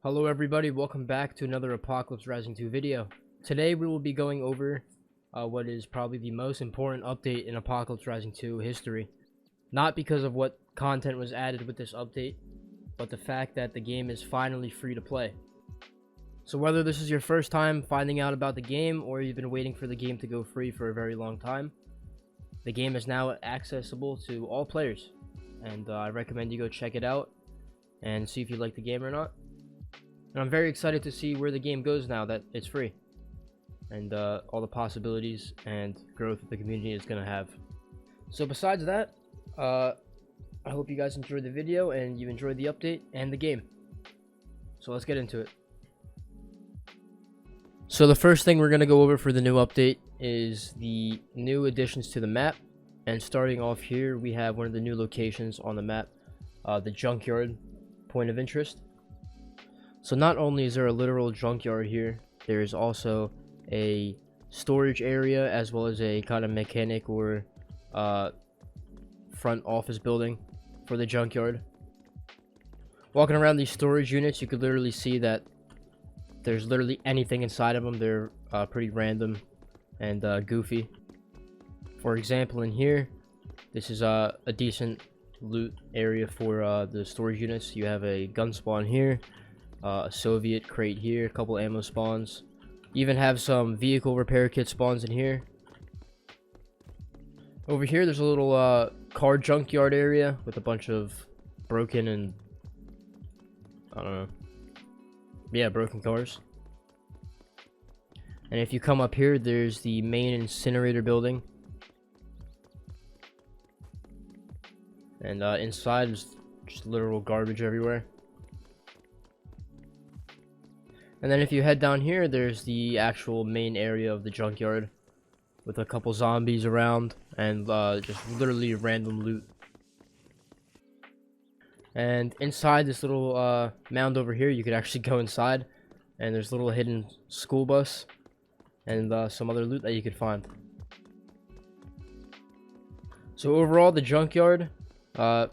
Hello everybody, welcome back to another Apocalypse Rising 2 video. Today we will be going over what is probably the most important update in Apocalypse Rising 2 history. Not because of what content was added with this update, but the fact that the game is finally free to play. So whether this is your first time finding out about the game or you've been waiting for the game to go free for a very long time, the game is now accessible to all players. And I recommend you go check it out and see if you like the game or not. And I'm very excited to see where the game goes now that it's free. And all the possibilities and growth that the community is going to have. So besides that, I hope you guys enjoyed the video and you enjoyed the update and the game. So let's get into it. So the first thing we're going to go over for the new update is the new additions to the map. And starting off here, we have one of the new locations on the map, the junkyard point of interest. So not only is there a literal junkyard here, there is also a storage area as well as a kind of mechanic or front office building for the junkyard. Walking around these storage units, you could literally see that there's literally anything inside of them. They're pretty random and goofy. For example, in here, this is a decent loot area for the storage units. You have a gun spawn here. A Soviet crate here, a couple ammo spawns. You even have some vehicle repair kit spawns in here. Over here, there's a little car junkyard area with a bunch of broken and I don't know. Yeah, broken cars. And if you come up here, there's the main incinerator building. And inside is just literal garbage everywhere. And then if you head down here, there's the actual main area of the junkyard with a couple zombies around and just literally random loot. And inside this little mound over here, you could actually go inside and there's a little hidden school bus and some other loot that you could find. So overall, the junkyard,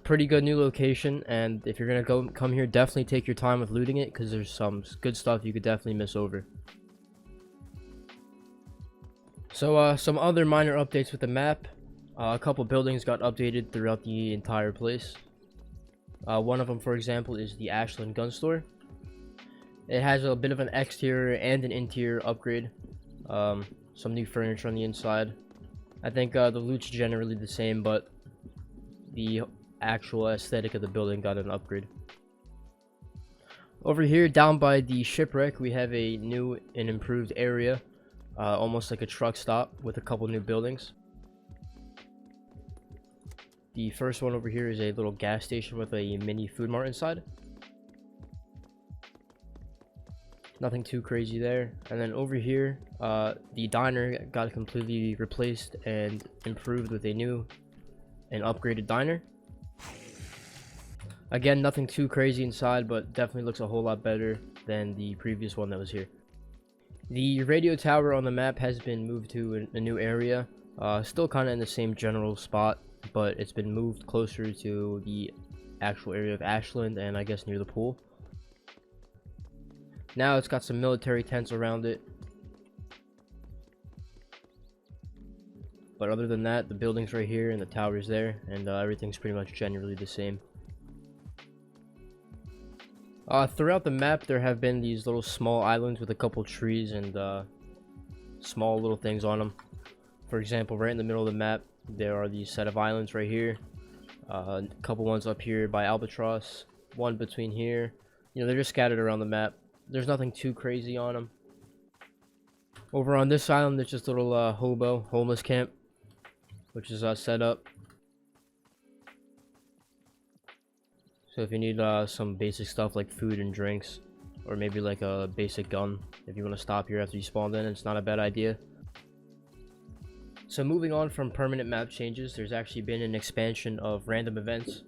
pretty good new location, and if you're gonna come here, definitely take your time with looting it because there's some good stuff you could definitely miss over. So some other minor updates with the map. A couple buildings got updated throughout the entire place. One of them, for example, is the Ashland gun store. It has a bit of an exterior and an interior upgrade. Some new furniture on the inside. I think the loot's generally the same, but the actual aesthetic of the building got an upgrade. Over here, down by the shipwreck, we have a new and improved area, almost like a truck stop with a couple new buildings. The first one over here is a little gas station with a mini food mart inside. Nothing too crazy there. And then over here, the diner got completely replaced and improved with a new and upgraded diner. Again, nothing too crazy inside, but definitely looks a whole lot better than the previous one that was here. The radio tower on the map has been moved to a new area. Still kind of in the same general spot, but it's been moved closer to the actual area of Ashland and I guess near the pool. Now it's got some military tents around it. But other than that, the building's right here and the tower's there, and everything's pretty much generally the same. Throughout the map, there have been these little small islands with a couple trees and small little things on them. For example, right in the middle of the map, there are these set of islands right here. A couple ones up here by Albatross, one between here. You know, they're just scattered around the map. There's nothing too crazy on them. Over on this island, there's just a little homeless camp, which is set up. So if you need some basic stuff like food and drinks, or maybe like a basic gun, if you want to stop here after you spawned in, it's not a bad idea. So moving on from permanent map changes, there's actually been an expansion of random events.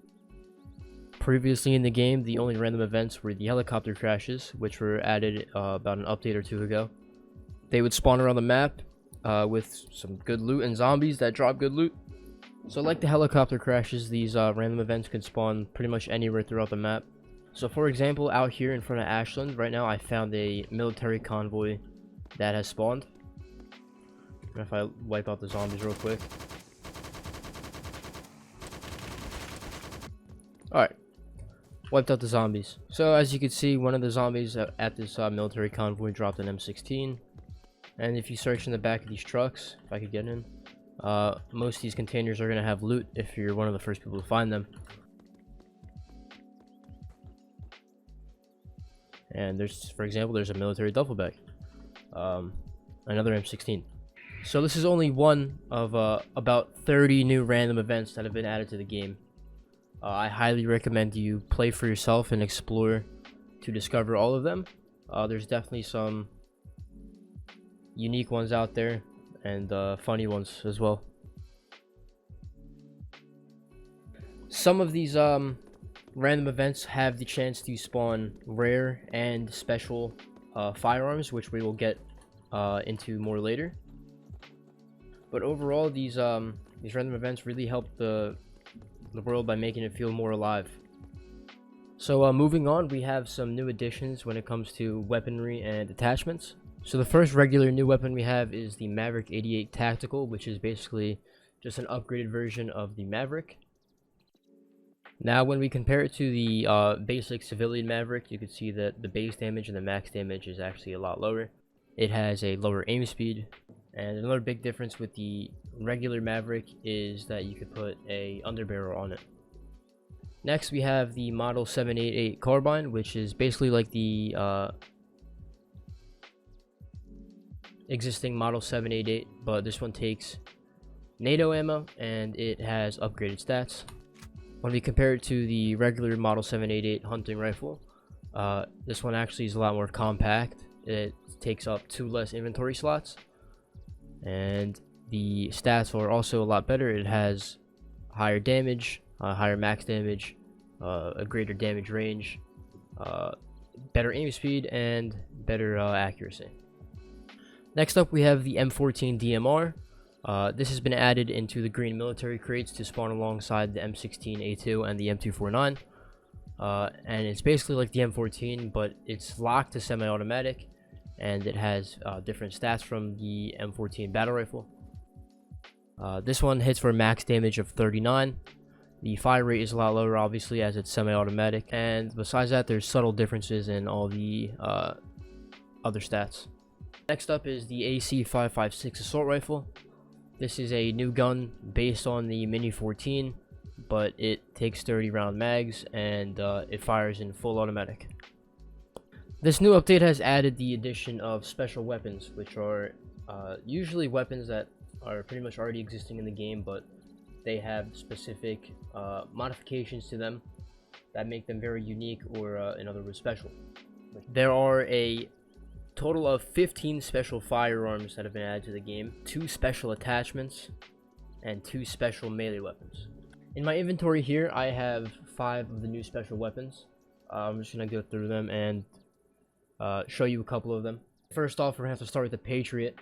Previously in the game, the only random events were the helicopter crashes, which were added about an update or two ago. They would spawn around the map with some good loot and zombies that drop good loot. So like the helicopter crashes, these random events can spawn pretty much anywhere throughout the map. So for example, out here in front of Ashland right now, I found a military convoy that has spawned. And if I wipe out the zombies real quick. Alright, wiped out the zombies. So as you can see, one of the zombies at this military convoy dropped an M16. And if you search in the back of these trucks, if I could get in, most of these containers are going to have loot if you're one of the first people to find them. And there's, for example, there's a military duffel bag, another M16. So this is only one of about 30 new random events that have been added to the game. I highly recommend you play for yourself and explore to discover all of them. There's definitely some unique ones out there and funny ones as well. Some of these random events have the chance to spawn rare and special firearms, which we will get into more later. But overall, these random events really help the world by making it feel more alive. So moving on, we have some new additions when it comes to weaponry and attachments. So the first regular new weapon we have is the Maverick 88 Tactical, which is basically just an upgraded version of the Maverick. Now when we compare it to the basic civilian Maverick, you can see that the base damage and the max damage is actually a lot lower. It has a lower aim speed, and another big difference with the regular Maverick is that you could put a underbarrel on it. Next we have the Model 788 Carbine, which is basically like the existing Model 788, but this one takes NATO ammo and it has upgraded stats. When we compare it to the regular Model 788 hunting rifle, this one actually is a lot more compact. It takes up 2 less inventory slots, and the stats are also a lot better. It has higher damage, higher max damage, a greater damage range, better aim speed, and better accuracy. Next up, we have the M14 DMR. This has been added into the green military crates to spawn alongside the M16A2 and the M249. And it's basically like the M14, but it's locked to semi-automatic, and it has different stats from the M14 battle rifle. This one hits for a max damage of 39. The fire rate is a lot lower, obviously, as it's semi-automatic, and besides that, there's subtle differences in all the other stats. Next up is the AC-556 assault rifle. This is a new gun based on the Mini 14, but it takes 30 round mags and it fires in full automatic. This new update has added the addition of special weapons, which are usually weapons that are pretty much already existing in the game, but they have specific modifications to them that make them very unique, or in other words, special. There are a total of 15 special firearms that have been added to the game, 2 special attachments, and 2 special melee weapons. In my inventory here, I have 5 of the new special weapons. I'm just going to go through them and show you a couple of them. First off, we're going to have to start with the Patriot.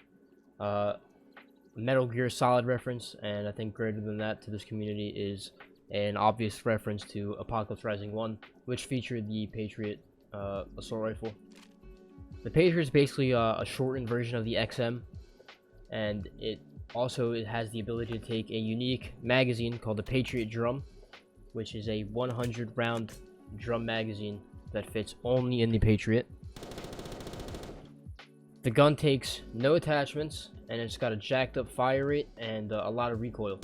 Metal Gear Solid reference, and I think greater than that to this community is an obvious reference to Apocalypse Rising 1, which featured the Patriot assault rifle. The Patriot is basically a shortened version of the XM, and it has the ability to take a unique magazine called the Patriot Drum, which is a 100 round drum magazine that fits only in the Patriot. The gun takes no attachments, and it's got a jacked up fire rate and a lot of recoil.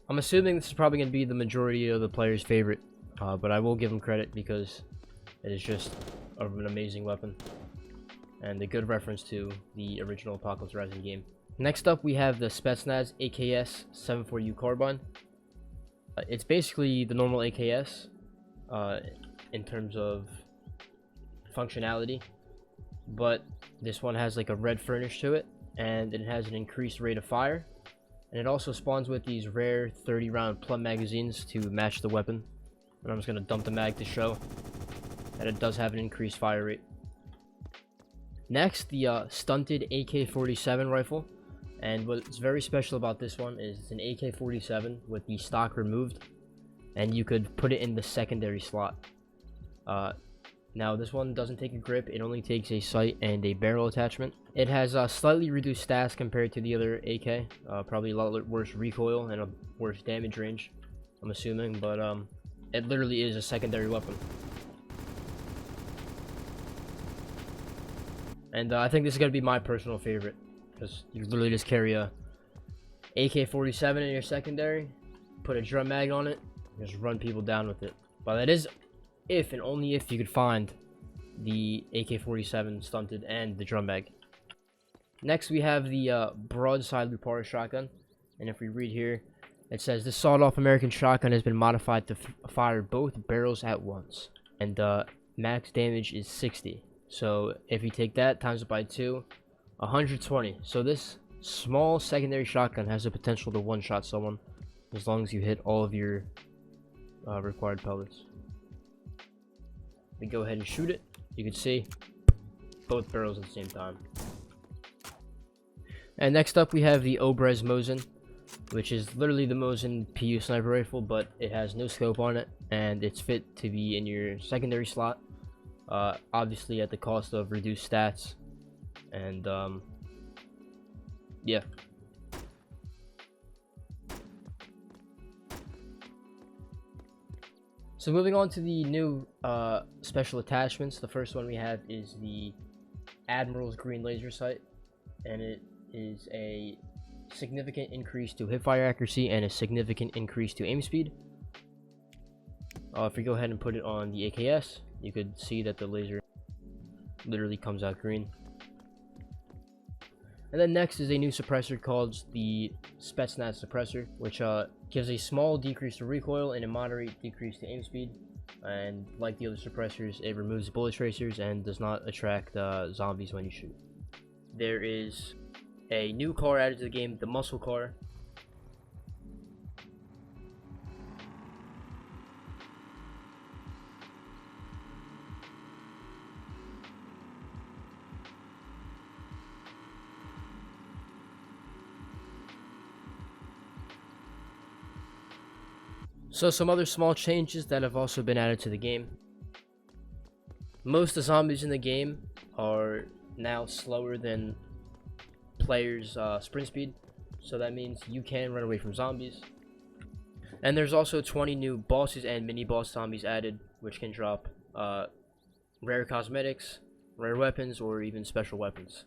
I'm assuming this is probably going to be the majority of the players' favorite, but I will give them credit because it is just an amazing weapon and a good reference to the original Apocalypse Rising game. Next up, we have the Spetsnaz AKS 74U Carbine. It's basically the normal AKS in terms of functionality, but this one has like a red furnish to it, and it has an increased rate of fire, and it also spawns with these rare 30 round plum magazines to match the weapon. And I'm just going to dump the mag to show that it does have an increased fire rate. Next, the stunted AK-47 rifle, And what's very special about this one is it's an AK-47 with the stock removed, and you could put it in the secondary slot. Now this one doesn't take a grip, it only takes a sight and a barrel attachment. It has slightly reduced stats compared to the other AK, probably a lot worse recoil and a worse damage range, I'm assuming, but it literally is a secondary weapon. And I think this is going to be my personal favorite, because you literally just carry a AK-47 in your secondary, put a drum mag on it, and just run people down with it. But that is if and only if you could find the AK-47 stunted and the drum mag. Next we have the broadside Lupara shotgun, and if we read here, it says this sawed-off American shotgun has been modified to fire both barrels at once, and max damage is 60. So if you take that, times it by 2, 120. So this small secondary shotgun has the potential to one-shot someone as long as you hit all of your required pellets. We go ahead and shoot it. You can see both barrels at the same time. And next up we have the Obrez Mosin, which is literally the Mosin PU sniper rifle, but it has no scope on it, and it's fit to be in your secondary slot. Obviously at the cost of reduced stats, and yeah. So moving on to the new special attachments, the first one we have is the Admiral's Green Laser Sight, and it is a significant increase to hipfire accuracy and a significant increase to aim speed. If we go ahead and put it on the AKS, you could see that the laser literally comes out green. And then next is a new suppressor called the Spetsnaz suppressor, which gives a small decrease to recoil and a moderate decrease to aim speed. And like the other suppressors, it removes bullet tracers and does not attract zombies when you shoot. There is a new car added to the game, the muscle car. So some other small changes that have also been added to the game. Most of the zombies in the game are now slower than players' sprint speed, so that means you can run away from zombies. And there's also 20 new bosses and mini boss zombies added, which can drop rare cosmetics, rare weapons, or even special weapons.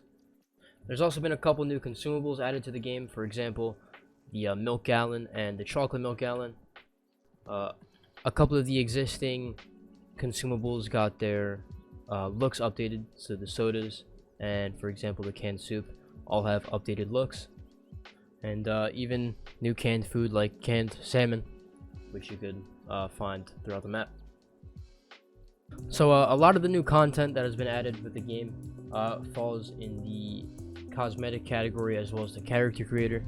There's also been a couple new consumables added to the game, for example the milk gallon and the chocolate milk gallon. A couple of the existing consumables got their looks updated, so the sodas and, for example, the canned soup all have updated looks, and even new canned food like canned salmon, which you could find throughout the map. So a lot of the new content that has been added with the game falls in the cosmetic category as well as the character creator.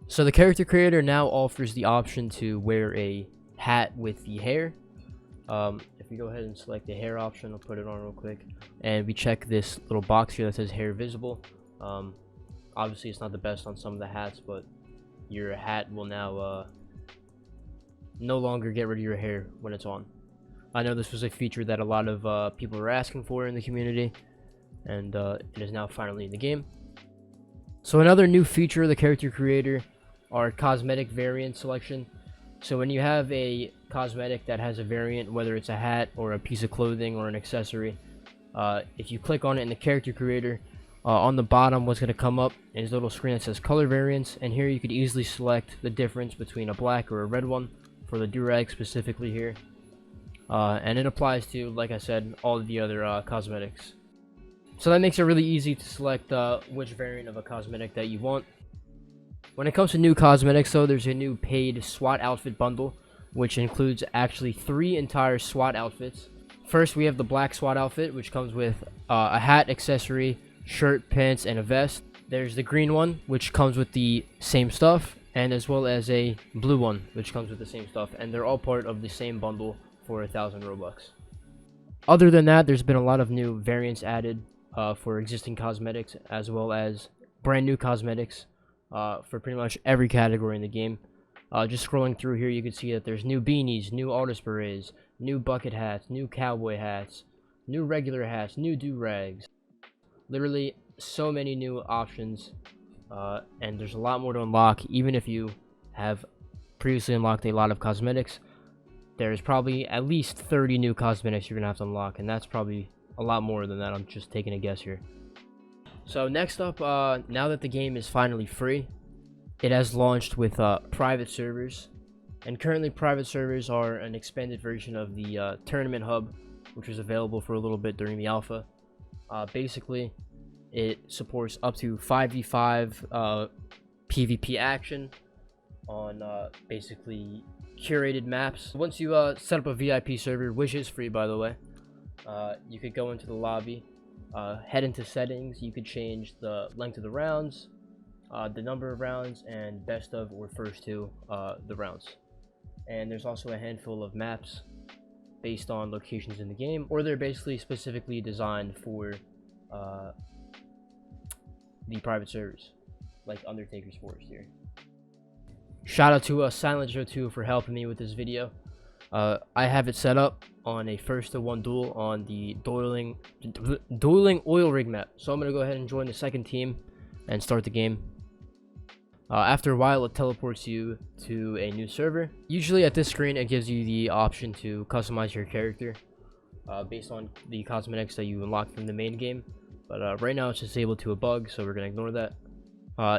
So the character creator now offers the option to wear a hat with the hair. If we go ahead and select the hair option, I'll put it on real quick, and we check this little box here that says hair visible. Obviously it's not the best on some of the hats, but your hat will now no longer get rid of your hair when it's on. I know this was a feature that a lot of people were asking for in the community, and it is now finally in the game. So another new feature of the character creator are cosmetic variant selection. So when you have a cosmetic that has a variant, whether it's a hat or a piece of clothing or an accessory, if you click on it in the character creator, on the bottom what's going to come up is a little screen that says color variants, and here you could easily select the difference between a black or a red one for the durag specifically here, and it applies to, like I said, all of the other cosmetics. So that makes it really easy to select which variant of a cosmetic that you want. When it comes to new cosmetics though, there's a new paid SWAT outfit bundle, which includes actually 3 entire SWAT outfits. First we have the black SWAT outfit, which comes with a hat, accessory, shirt, pants, and a vest. There's the green one, which comes with the same stuff, and as well as a blue one, which comes with the same stuff, and they're all part of the same bundle for 1,000 Robux. Other than that, there's been a lot of new variants added for existing cosmetics, as well as brand new cosmetics for pretty much every category in the game. Just scrolling through here, you can see that there's new beanies, new artist berets, new bucket hats, new cowboy hats, new regular hats, new do-rags. Literally so many new options, and there's a lot more to unlock. Even if you have previously unlocked a lot of cosmetics, there's probably at least 30 new cosmetics you're gonna have to unlock, and that's probably a lot more than that. I'm just taking a guess here. So next up, now that the game is finally free, it has launched with private servers, and currently private servers are an expanded version of the tournament hub, which was available for a little bit during the alpha. Basically, it supports up to 5v5 PvP action on basically curated maps. Once you set up a VIP server, which is free by the way, you could go into the lobby, head into settings. You could change the length of the rounds, the number of rounds, and best of or first to the rounds. And there's also a handful of maps based on locations in the game, or they're basically specifically designed for the private servers, like Undertaker's Forest here. Shout out to Silent Joe 2 for helping me with this video. I have it set up on a 1-to-1 duel on the dueling oil rig map, so I'm gonna go ahead and join the second team and start the game. After a while, it teleports you to a new server. Usually at this screen, it gives you the option to customize your character based on the cosmetics that you unlock from the main game. But right now, it's disabled to a bug, so we're going to ignore that.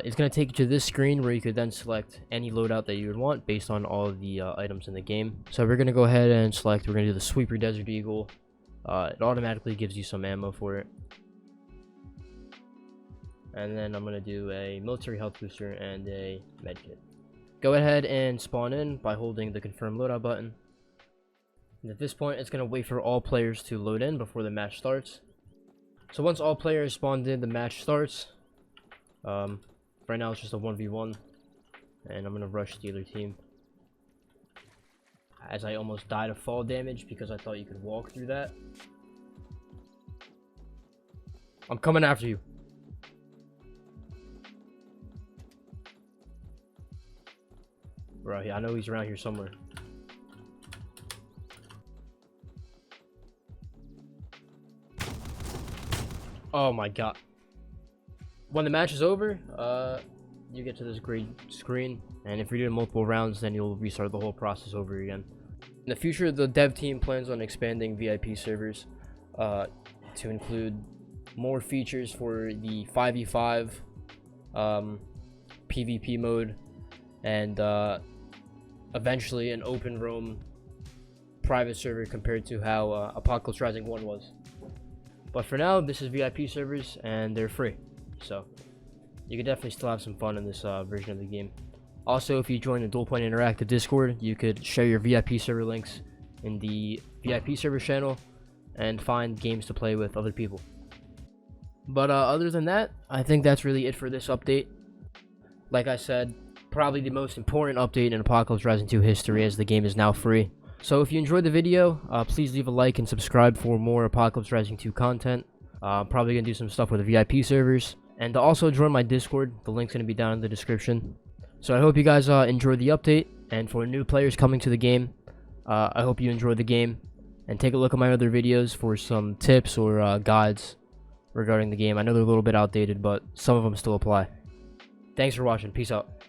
It's going to take you to this screen where you could then select any loadout that you would want based on all of the items in the game. So we're going to go ahead and select, we're going to do the Sweeper Desert Eagle. It automatically gives you some ammo for it. And then I'm going to do a military health booster and a medkit. Go ahead and spawn in by holding the confirm loadout button. And at this point, it's going to wait for all players to load in before the match starts. So once all players spawned in, the match starts. Right now it's just a 1v1. And I'm going to rush the other team. As I almost died of fall damage because I thought you could walk through that. I'm coming after you. Bro, I know he's around here somewhere. Oh my god. When the match is over, you get to this green screen, and if you're doing multiple rounds, then you'll restart the whole process over again. In the future, the dev team plans on expanding VIP servers to include more features for the 5v5 PvP mode, and eventually an open roam private server compared to how Apocalypse Rising 1 was. But for now, this is VIP servers and they're free, so you can definitely still have some fun in this version of the game. Also, if you join the Dual Point Interactive Discord, you could share your VIP server links in the VIP server channel and find games to play with other people. But other than that, I think that's really it for this update. Like I said, probably the most important update in Apocalypse Rising 2 history, as the game is now free. So if you enjoyed the video, please leave a like and subscribe for more Apocalypse Rising 2 content. Probably going to do some stuff with the VIP servers. And also join my Discord. The link's going to be down in the description. So I hope you guys enjoyed the update. And for new players coming to the game, I hope you enjoyed the game. And take a look at my other videos for some tips or guides regarding the game. I know they're a little bit outdated, but some of them still apply. Thanks for watching. Peace out.